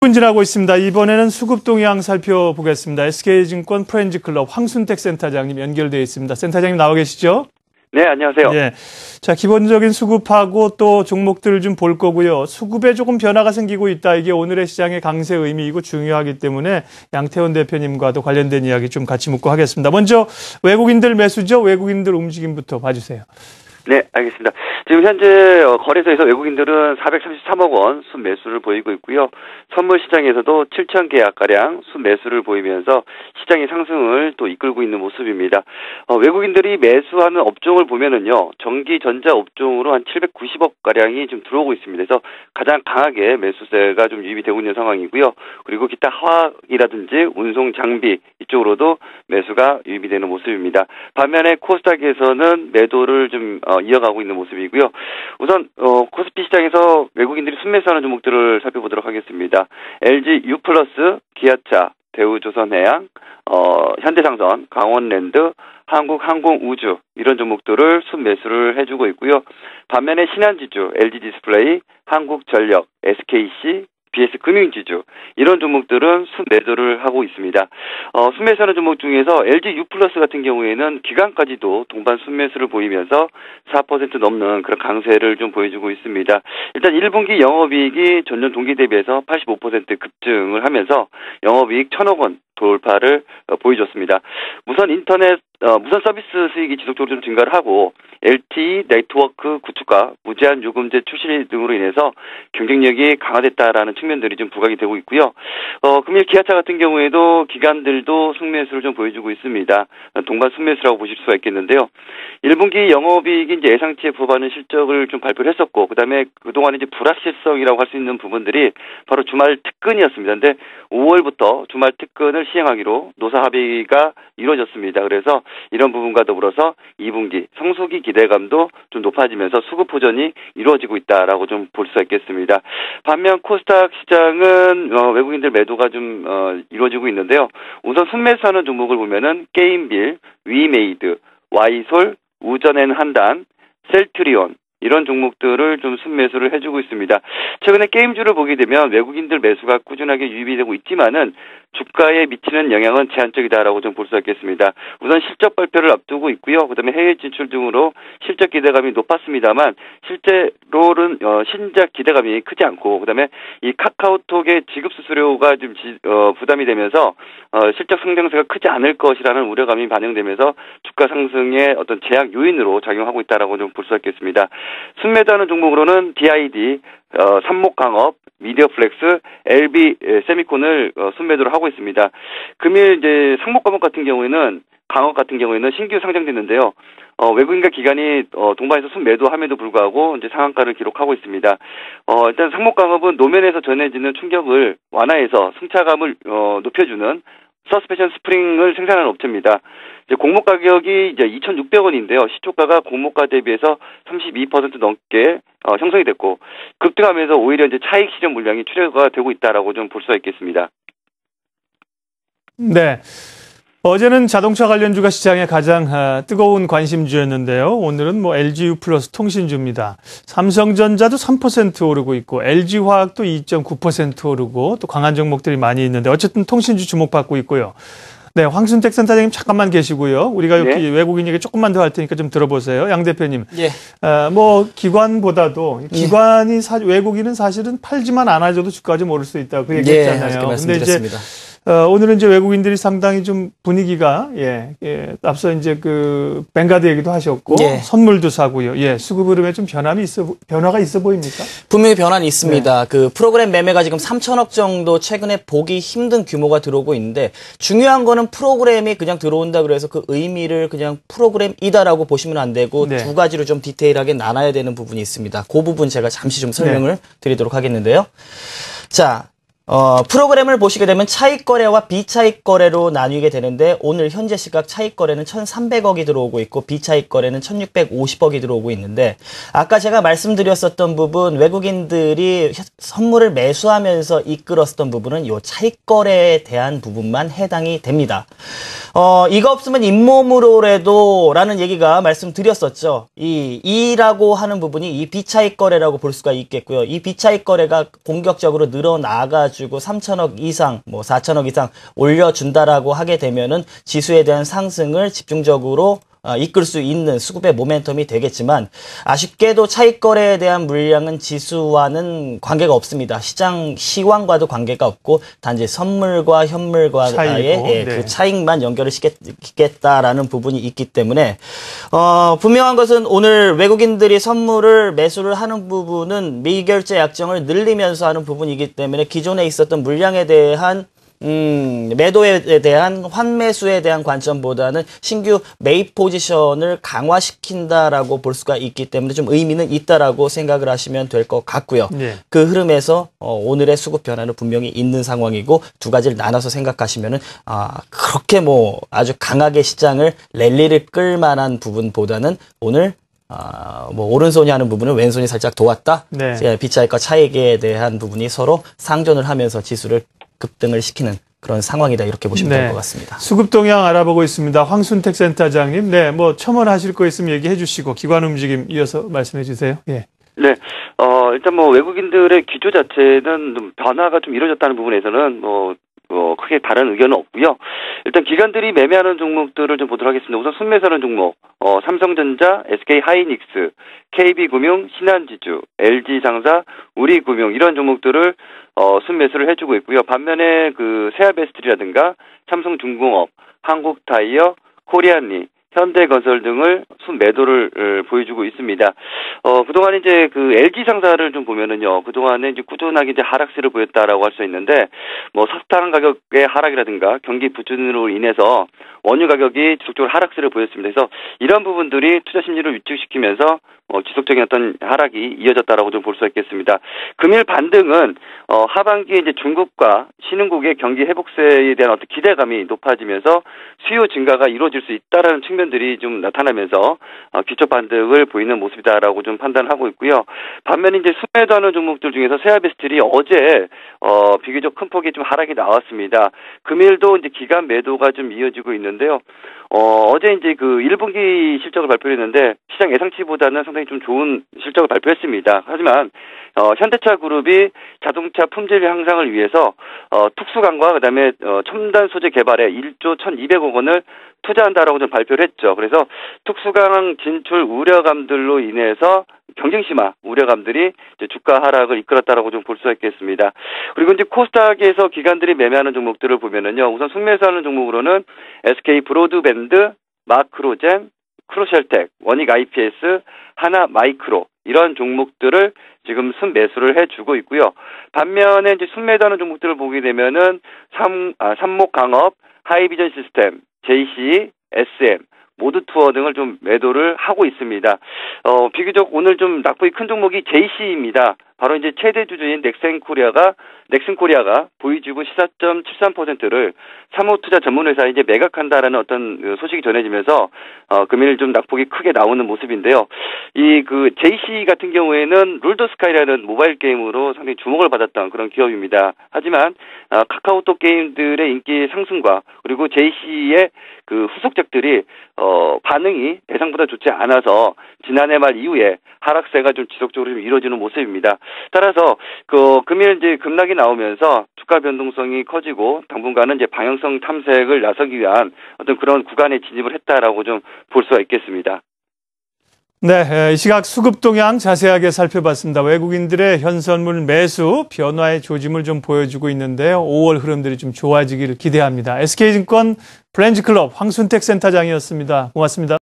분진하고 있습니다. 이번에는 수급 동향 살펴보겠습니다. SK증권 프렌즈클럽 황순택 센터장님 연결되어 있습니다. 센터장님 나와 계시죠? 네, 안녕하세요. 예. 자, 기본적인 수급하고 또 종목들을 좀 볼 거고요. 수급에 조금 변화가 생기고 있다. 이게 오늘의 시장의 강세 의미이고 중요하기 때문에 양태원 대표님과도 관련된 이야기 좀 같이 묻고 하겠습니다. 먼저 외국인들 매수죠. 외국인들 움직임부터 봐주세요. 네, 알겠습니다. 지금 현재 거래소에서 외국인들은 433억 원 순매수를 보이고 있고요. 선물 시장에서도 7천 계약가량 순매수를 보이면서 시장의 상승을 또 이끌고 있는 모습입니다. 외국인들이 매수하는 업종을 보면은요, 전기, 전자 업종으로 한 790억 가량이 좀 들어오고 있습니다. 그래서 가장 강하게 매수세가 좀 유입이 되고 있는 상황이고요. 그리고 기타 화학이라든지 운송 장비 이쪽으로도 매수가 유입이 되는 모습입니다. 반면에 코스닥에서는 매도를 좀 이어가고 있는 모습이고요. 우선 코스피 시장에서 외국인들이 순매수하는 종목들을 살펴보도록 하겠습니다. LG U+, 기아차, 대우조선해양, 현대상선, 강원랜드, 한국항공우주 이런 종목들을 순매수를 해주고 있고요. 반면에 신한지주, LG디스플레이, 한국전력, SKC, BS금융지주 이런 종목들은 순매도를 하고 있습니다. 순매수하는 종목 중에서 LG U+ 같은 경우에는 기관까지도 동반 순매수를 보이면서 4% 넘는 그런 강세를 좀 보여주고 있습니다. 일단 1분기 영업이익이 전년 동기 대비해서 85% 급증을 하면서 영업이익 1,000억 원 돌파를 보여줬습니다. 무선 서비스 수익이 지속적으로 좀 증가를 하고 LTE 네트워크 구축과 무제한 요금제 출시 등으로 인해서 경쟁력이 강화됐다라는 측면들이 좀 부각이 되고 있고요. 금일 기아차 같은 경우에도 기관들도 순매수를 좀 보여주고 있습니다. 동반 순매수라고 보실 수가 있겠는데요. 1분기 영업이익이 이제 예상치에 부합하는 실적을 좀 발표를 했었고, 그다음에 그동안 이제 불확실성이라고 할 수 있는 부분들이 바로 주말 특근이었습니다. 근데 5월부터 주말 특근을 시행하기로 노사 합의가 이루어졌습니다. 그래서 이런 부분과 더불어서 2분기 성수기 기대감도 좀 높아지면서 수급 호전이 이루어지고 있다라고 좀 볼 수가 있겠습니다. 반면 코스닥 시장은 외국인들 매도가 좀 이루어지고 있는데요. 우선 순매수하는 종목을 보면은 게임빌, 위메이드, 와이솔, 우전앤한단, 셀트리온 이런 종목들을 좀 순매수를 해주고 있습니다. 최근에 게임주를 보게 되면 외국인들 매수가 꾸준하게 유입이 되고 있지만은 주가에 미치는 영향은 제한적이다라고 좀 볼 수 있겠습니다. 우선 실적 발표를 앞두고 있고요. 그다음에 해외 진출 등으로 실적 기대감이 높았습니다만 실제로는 신작 기대감이 크지 않고, 그다음에 이 카카오톡의 지급 수수료가 좀 부담이 되면서 실적 성장세가 크지 않을 것이라는 우려감이 반영되면서 주가 상승의 어떤 제약 요인으로 작용하고 있다라고 좀 볼 수 있겠습니다. 순매도하는 종목으로는 DID, 삼목강업, 미디어플렉스, LB 세미콘을 순매도를 하고 있습니다. 금일 이제 상목과목 같은 경우에는 강업 같은 경우에는 신규 상장됐는데요. 외국인과 기관이 동반해서 순매도함에도 불구하고 이제 상한가를 기록하고 있습니다. 일단 상목강업은 노면에서 전해지는 충격을 완화해서 승차감을 높여주는 서스펜션 스프링을 생산하는 업체입니다. 이제 공모 가격이 이제 2,600원인데요. 시초가가 공모가 대비해서 32% 넘게 형성이 됐고, 급등하면서 오히려 이제 차익 실현 물량이 출회가 되고 있다라고 좀 볼 수가 있겠습니다. 네. 어제는 자동차 관련주가 시장에 가장 뜨거운 관심주였는데요. 오늘은 LG U+ 통신주입니다. 삼성전자도 3% 오르고 있고 LG화학도 2.9% 오르고 또 강한 종목들이 많이 있는데 어쨌든 통신주 주목받고 있고요. 네, 황순택 센터장님 잠깐만 계시고요. 우리가 여기 네. 외국인 얘기 조금만 더 할 테니까 좀 들어보세요. 양 대표님. 예. 기관보다도 기관이 외국인은 사실은 팔지만 않아줘도 주가가 좀 오를 수 있다고 그 얘기했잖아요. 예, 말씀드렸습니다. 오늘은 이제 외국인들이 상당히 좀 분위기가, 앞서 이제 뱅가드 얘기도 하셨고, 선물도 사고요. 수급 흐름에 좀 변화가 있어 보입니까? 분명히 변화는 있습니다. 네. 프로그램 매매가 지금 3천억 정도 최근에 보기 힘든 규모가 들어오고 있는데, 중요한 거는 프로그램이 그냥 들어온다 그래서 그 의미를 그냥 프로그램이다라고 보시면 안 되고, 네. 두 가지로 좀 디테일하게 나눠야 되는 부분이 있습니다. 그 부분 제가 잠시 좀 설명을 드리도록 하겠는데요. 자. 프로그램을 보시게 되면 차익거래와 비차익거래로 나뉘게 되는데 오늘 현재 시각 차익거래는 1,300억이 들어오고 있고 비차익거래는 1,650억이 들어오고 있는데 아까 제가 말씀드렸었던 부분 외국인들이 선물을 매수하면서 이끌었었던 부분은 이 차익거래에 대한 부분만 해당이 됩니다. 이거 없으면 잇몸으로라도 라는 얘기가 말씀드렸었죠. 이라고 하는 부분이 이 비차익거래라고 볼 수가 있겠고요. 이 비차익거래가 공격적으로 늘어나가지고 해가지고 3천억 이상, 뭐 4천억 이상 올려준다라고 하게 되면은 지수에 대한 상승을 집중적으로 이끌 수 있는 수급의 모멘텀이 되겠지만 아쉽게도 차익 거래에 대한 물량은 지수와는 관계가 없습니다. 시장 시황과도 관계가 없고 단지 선물과 현물과의 그 차익만 연결을 시키겠다라는 부분이 있기 때문에 분명한 것은 오늘 외국인들이 선물을 매수를 하는 부분은 미결제 약정을 늘리면서 하는 부분이기 때문에 기존에 있었던 물량에 대한 매도에 대한 환매수에 대한 관점보다는 신규 매입 포지션을 강화시킨다라고 볼 수가 있기 때문에 좀 의미는 있다라고 생각을 하시면 될 것 같고요. 네. 그 흐름에서 오늘의 수급 변화는 분명히 있는 상황이고 두 가지를 나눠서 생각하시면은 그렇게 뭐 아주 강하게 시장을 랠리를 끌 만한 부분보다는 오늘 뭐 오른손이 하는 부분은 왼손이 살짝 도왔다. 네. 비차익과 차익에 대한 부분이 서로 상존을 하면서 지수를 급등을 시키는 그런 상황이다 이렇게 보시면 될 것 같습니다. 수급 동향 알아보고 있습니다. 황순택 센터장님, 뭐 첨언하실 거 있으면 얘기해 주시고 기관 움직임 이어서 말씀해 주세요. 예. 네, 일단 뭐 외국인들의 기조 자체는 좀 변화가 좀 이루어졌다는 부분에서는 크게 다른 의견은 없고요. 일단 기관들이 매매하는 종목들을 좀 보도록 하겠습니다. 우선 순매수하는 종목, 삼성전자, SK하이닉스, KB금융, 신한지주, LG상사, 우리금융 이런 종목들을 순매수를 해주고 있고요. 반면에 그 세아베스트리라든가 삼성중공업, 한국타이어, 코리안리, 현대건설 등을 순매도를 보여주고 있습니다. 그동안 이제 그 LG상사를 좀 보면은요, 그동안에 이제 꾸준하게 이제 하락세를 보였다라고 할 수 있는데, 뭐 석탄 가격의 하락이라든가 경기 부진으로 인해서 원유 가격이 지속적으로 하락세를 보였습니다. 그래서 이런 부분들이 투자 심리를 위축시키면서 지속적인 어떤 하락이 이어졌다라고 좀 볼 수 있겠습니다. 금일 반등은 하반기에 이제 중국과 신흥국의 경기 회복세에 대한 어떤 기대감이 높아지면서 수요 증가가 이루어질 수 있다라는 측면들이 좀 나타나면서 기초 반등을 보이는 모습이다라고 좀 판단하고 있고요. 반면에 이제 순매도하는 종목들 중에서 세아베스트리 어제 비교적 큰 폭의 좀 하락이 나왔습니다. 금일도 이제 기간 매도가 좀 이어지고 있는데요. 어제 이제 그 1분기 실적을 발표했는데 시장 예상치보다는 상당히 좀 좋은 실적을 발표했습니다. 하지만 현대차 그룹이 자동차 품질 향상을 위해서 특수강과 그다음에 첨단 소재 개발에 1조 1,200억 원을 투자한다라고 좀 발표를 했죠. 그래서 특수강 진출 우려감들로 인해서 경쟁 심화 우려감들이 이제 주가 하락을 이끌었다라고 좀 볼 수 있겠습니다. 그리고 이제 코스닥에서 기관들이 매매하는 종목들을 보면은요, 우선 순매수하는 종목으로는 SK 브로드밴드, 마크로젠, 크로쉘텍, 원익 IPS, 하나 마이크로 이런 종목들을 지금 순매수를 해주고 있고요. 반면에 이제 순매도하는 종목들을 보게 되면은 삼목강업, 하이비전 시스템, JC, SM, 모드투어 등을 좀 매도를 하고 있습니다. 비교적 오늘 좀 낙폭이 큰 종목이 JC입니다. 바로 이제 최대 주주인 넥슨코리아가 보이지구 14.73%를 사모투자 전문회사에 이제 매각한다라는 어떤 소식이 전해지면서 금일 좀 낙폭이 크게 나오는 모습인데요. 이 그 JC 같은 경우에는 룰더스카이라는 모바일 게임으로 상당히 주목을 받았던 그런 기업입니다. 하지만 카카오톡 게임들의 인기 상승과 그리고 JC의 그 후속작들이 반응이 예상보다 좋지 않아서 지난해 말 이후에 하락세가 좀 지속적으로 좀 이루어지는 모습입니다. 따라서 그 금일 이제 급락이 나오면서 주가 변동성이 커지고 당분간은 이제 방향성 탐색을 나서기 위한 어떤 그런 구간에 진입을 했다라고 좀 볼 수가 있겠습니다. 네, 이 시각 수급 동향 자세하게 살펴봤습니다. 외국인들의 현선물 매수 변화의 조짐을 좀 보여주고 있는데요. 5월 흐름들이 좀 좋아지기를 기대합니다. SK증권 브랜치클럽 황순택 센터장이었습니다. 고맙습니다.